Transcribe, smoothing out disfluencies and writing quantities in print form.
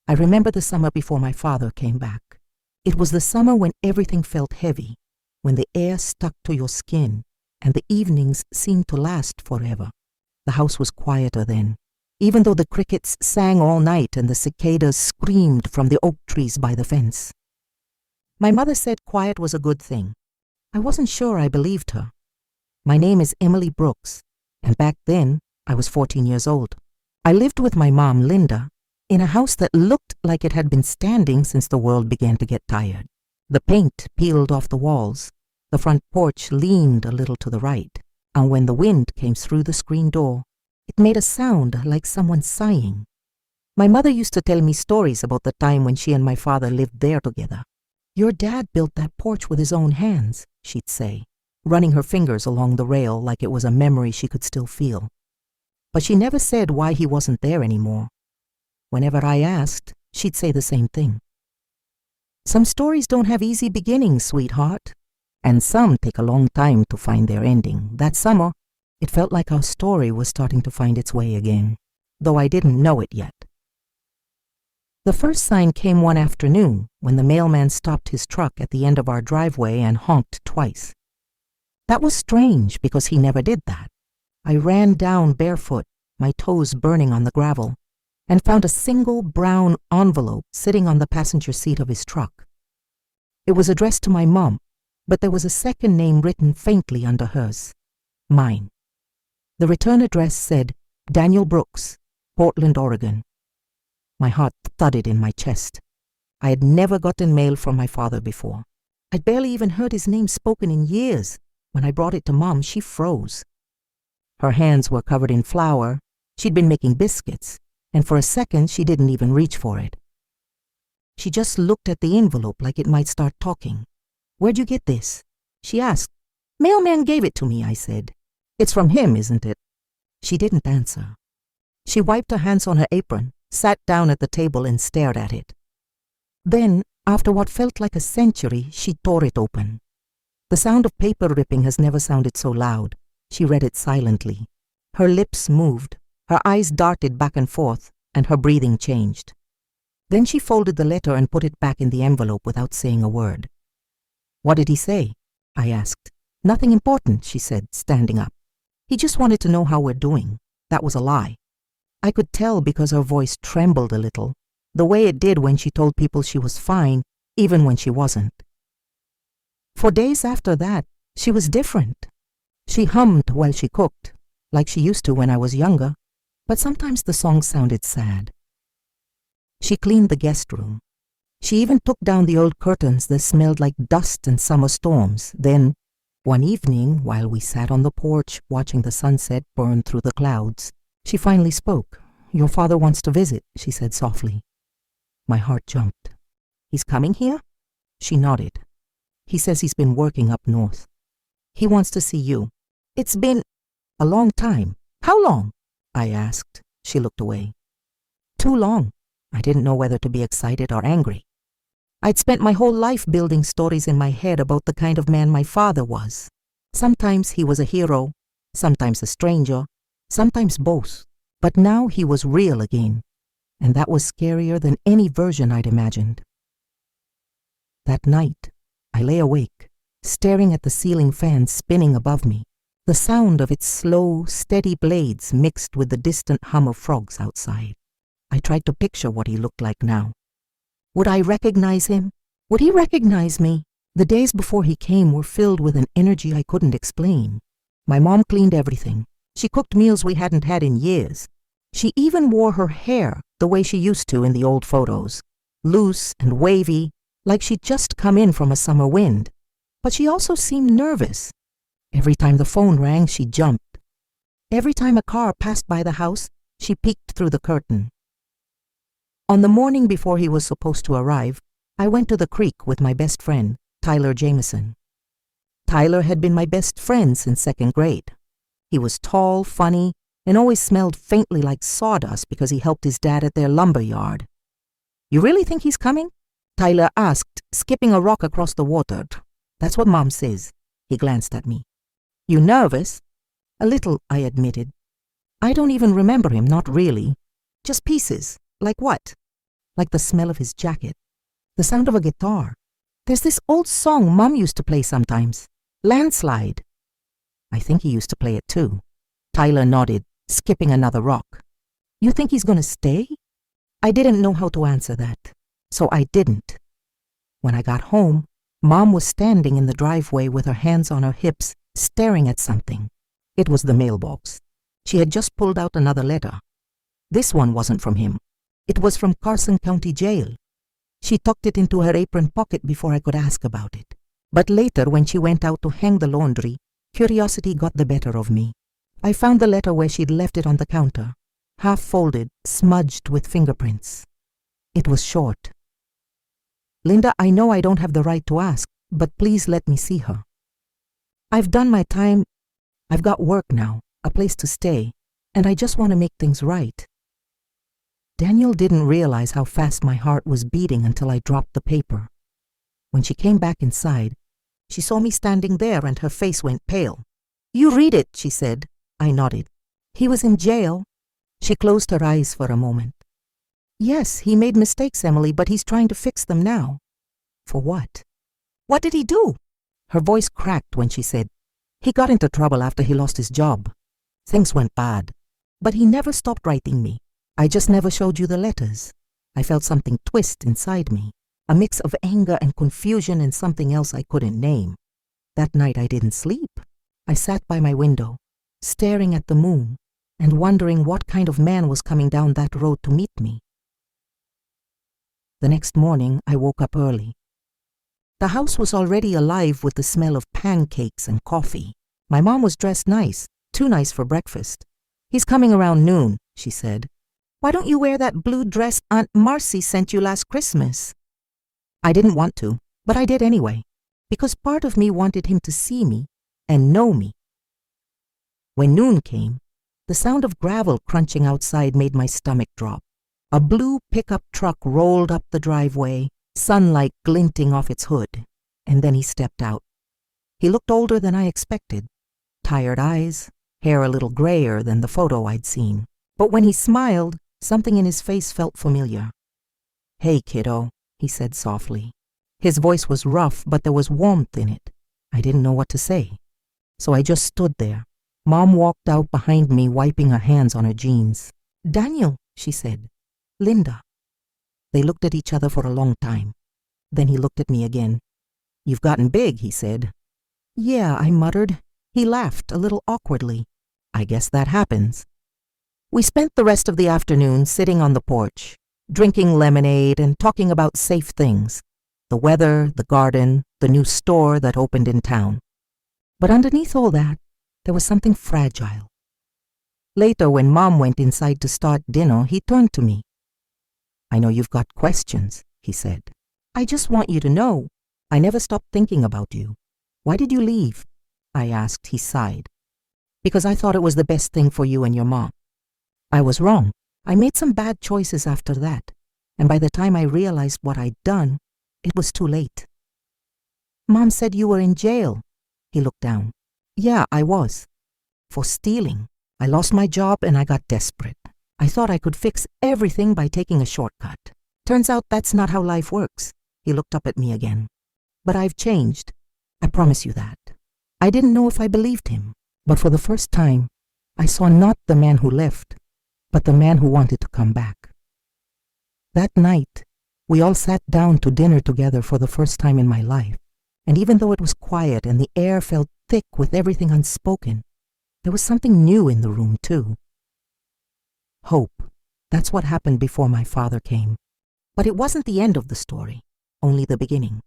I remember the summer before my father came back. It was the summer when everything felt heavy, when the air stuck to your skin, and the evenings seemed to last forever. The house was quieter then, even though the crickets sang all night and the cicadas screamed from the oak trees by the fence. My mother said quiet was a good thing. I wasn't sure I believed her. My name is Emily Brooks, and back then I was 14 years old. I lived with my mom, Linda, in a house that looked like it had been standing since the world began to get tired. The paint peeled off the walls, the front porch leaned a little to the right, and when the wind came through the screen door, it made a sound like someone sighing. My mother used to tell me stories about the time when she and my father lived there together. "Your dad built that porch with his own hands," she'd say, running her fingers along the rail like it was a memory she could still feel. But she never said why he wasn't there anymore. Whenever I asked, she'd say the same thing. Some stories don't have easy beginnings, sweetheart, and some take a long time to find their ending. That summer, it felt like our story was starting to find its way again, though I didn't know it yet. The first sign came one afternoon when the mailman stopped his truck at the end of our driveway and honked twice. That was strange because he never did that. I ran down barefoot, my toes burning on the gravel, and found a single brown envelope sitting on the passenger seat of his truck. It was addressed to my mom, but there was a second name written faintly under hers, mine. The return address said Daniel Brooks, Portland, Oregon. My heart thudded in my chest. I had never gotten mail from my father before. I'd barely even heard his name spoken in years. When I brought it to Mom, she froze. Her hands were covered in flour. She'd been making biscuits, and for a second she didn't even reach for it. She just looked at the envelope like it might start talking. "Where'd you get this?" she asked. "Mailman gave it to me," I said. "It's from him, isn't it?" She didn't answer. She wiped her hands on her apron, sat down at the table and stared at it. Then, after what felt like a century, she tore it open. The sound of paper ripping has never sounded so loud. She read it silently. Her lips moved, her eyes darted back and forth, and her breathing changed. Then she folded the letter and put it back in the envelope without saying a word. "What did he say?" I asked. "Nothing important," she said, standing up. "He just wanted to know how we're doing." That was a lie. I could tell because her voice trembled a little, the way it did when she told people she was fine, even when she wasn't. For days after that, she was different. She hummed while she cooked, like she used to when I was younger, but sometimes the song sounded sad. She cleaned the guest room. She even took down the old curtains that smelled like dust and summer storms. Then, one evening, while we sat on the porch watching the sunset burn through the clouds, she finally spoke. "Your father wants to visit," she said softly. My heart jumped. "He's coming here?" She nodded. "He says he's been working up north. He wants to see you. It's been a long time." "How long?" I asked. She looked away. "Too long." I didn't know whether to be excited or angry. I'd spent my whole life building stories in my head about the kind of man my father was. Sometimes he was a hero, sometimes a stranger, sometimes both. But now he was real again, and that was scarier than any version I'd imagined. That night, I lay awake, staring at the ceiling fan spinning above me, the sound of its slow, steady blades mixed with the distant hum of frogs outside. I tried to picture what he looked like now. Would I recognize him? Would he recognize me? The days before he came were filled with an energy I couldn't explain. My mom cleaned everything. She cooked meals we hadn't had in years. She even wore her hair the way she used to in the old photos, loose and wavy, like she'd just come in from a summer wind. But she also seemed nervous. Every time the phone rang, she jumped. Every time a car passed by the house, she peeked through the curtain. On the morning before he was supposed to arrive, I went to the creek with my best friend, Tyler Jameson. Tyler had been my best friend since second grade. He was tall, funny, and always smelled faintly like sawdust because he helped his dad at their lumber yard. "You really think he's coming?" Tyler asked, skipping a rock across the water. "That's what Mom says." He glanced at me. "You nervous?" "A little," I admitted. "I don't even remember him, not really. Just pieces." "Like what?" like the smell of his jacket, the sound of a guitar. There's this old song Mom used to play sometimes, Landslide. I think he used to play it too. Tyler nodded, skipping another rock. You think he's gonna stay? I didn't know how to answer that, so I didn't. When I got home, Mom was standing in the driveway with her hands on her hips, staring at something. It was the mailbox. She had just pulled out another letter. This one wasn't from him. It was from Carson County Jail. She tucked it into her apron pocket before I could ask about it. But later, when she went out to hang the laundry, curiosity got the better of me. I found the letter where she'd left it on the counter, half folded, smudged with fingerprints. It was short. Linda, I know I don't have the right to ask, but please let me see her. I've done my time. I've got work now, a place to stay, and I just want to make things right. Daniel didn't realize how fast my heart was beating until I dropped the paper. When she came back inside, she saw me standing there and her face went pale. You read it, she said. I nodded. He was in jail. She closed her eyes for a moment. Yes, he made mistakes, Emily, but he's trying to fix them now. For what? What did he do? Her voice cracked when she said, he got into trouble after he lost his job. Things went bad. But he never stopped writing me. I just never showed you the letters. I felt something twist inside me, a mix of anger and confusion and something else I couldn't name. That night I didn't sleep. I sat by my window, staring at the moon and wondering what kind of man was coming down that road to meet me. The next morning, I woke up early. The house was already alive with the smell of pancakes and coffee. My mom was dressed nice, too nice for breakfast. He's coming around noon, she said. Why don't you wear that blue dress Aunt Marcy sent you last Christmas? I didn't want to, but I did anyway, because part of me wanted him to see me and know me. When noon came, the sound of gravel crunching outside made my stomach drop. A blue pickup truck rolled up the driveway, sunlight glinting off its hood, and then he stepped out. He looked older than I expected. Tired eyes, hair a little grayer than the photo I'd seen. But when he smiled, something in his face felt familiar. Hey, kiddo, he said softly. His voice was rough, but there was warmth in it. I didn't know what to say. So I just stood there. Mom walked out behind me, wiping her hands on her jeans. Daniel, she said. Linda. They looked at each other for a long time. Then he looked at me again. You've gotten big, he said. Yeah, I muttered. He laughed a little awkwardly. I guess that happens. We spent the rest of the afternoon sitting on the porch, drinking lemonade and talking about safe things. The weather, the garden, the new store that opened in town. But underneath all that, there was something fragile. Later, when Mom went inside to start dinner, he turned to me. I know you've got questions, he said. I just want you to know, I never stopped thinking about you. Why did you leave? I asked. He sighed. Because I thought it was the best thing for you and your mom. I was wrong. I made some bad choices after that, and by the time I realized what I'd done, it was too late. Mom said you were in jail. He looked down. Yeah, I was. For stealing. I lost my job and I got desperate. I thought I could fix everything by taking a shortcut. Turns out that's not how life works. He looked up at me again. But I've changed. I promise you that. I didn't know if I believed him, but for the first time, I saw not the man who left, but the man who wanted to come back. That night, we all sat down to dinner together for the first time in my life, and even though it was quiet and the air felt thick with everything unspoken, there was something new in the room too. Hope. That's what happened before my father came. But it wasn't the end of the story, only the beginning.